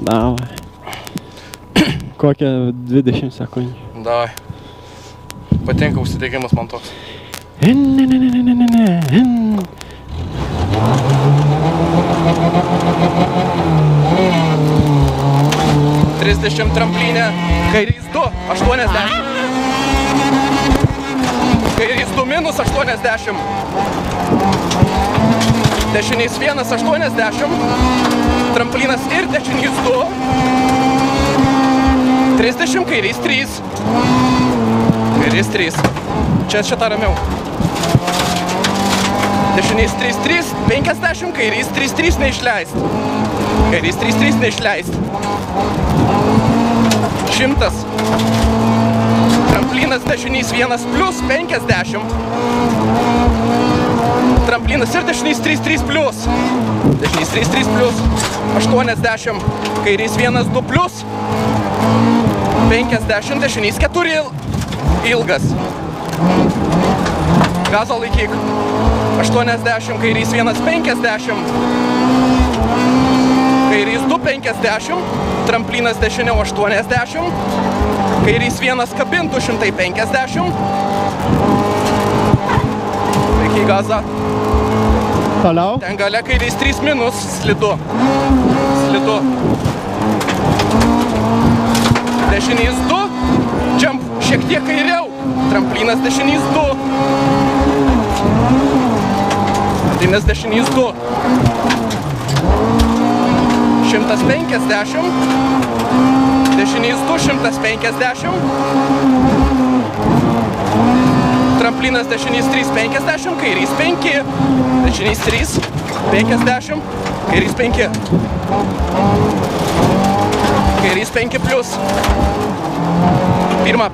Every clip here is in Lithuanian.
Davai. Kokią 20 sekundžių. Davai. Patinka užsidėgymas man toks. $30 tramplinė, kairys 2, 80. Kairys 2 minus 80. Dešinys 1, 80. Tramplinas ir dešinys 2. 30, kairys 3. Kairys 3. Čia šitą ramiau. Dešinys 3, 3, 50, kairys 3, 3 neišleist. Kairys 3, 3 neišleist. 100. Tramplinas dešinys 1 plus 50. Tramplinas ir dešinys 3, 3 plus. Dešinys 3, 3 plus 80. Kairys 1, 2 plus 50. Dešinys 4 ilgas. Gazą laikyk. 80. Kairys 1, 50. Kairys 2, 50. Tramplinas dešiniau 80. Kairys 1 kabintų 150. Laikyk gazą. Toliau. Ten gale kairys 3 minus, slidu. Slidu. Dešinys 2. Jump šiek tiek kairiau. Tramplinas dešinys 2. Tramplinas dešinys 2. 150. Dešinys 2, 150. Tramplinas dešinys 3, 50. Kairys 5. Dešinys 3, 50. Kairys 5. Kairys 5 plus. Pirma.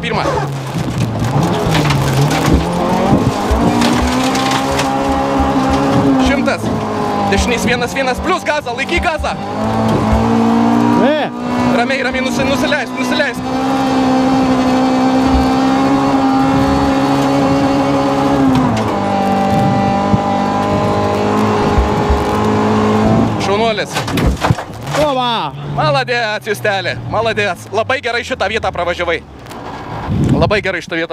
Dešinys 1, 1 plus gazą, laikyk gazą. Ramiai, nusileisk. Šaunuolis. Ova! Maladėc, Justelė, maladėc. Labai gerai šitą vietą pravažiavai. Labai gerai šitą vietą.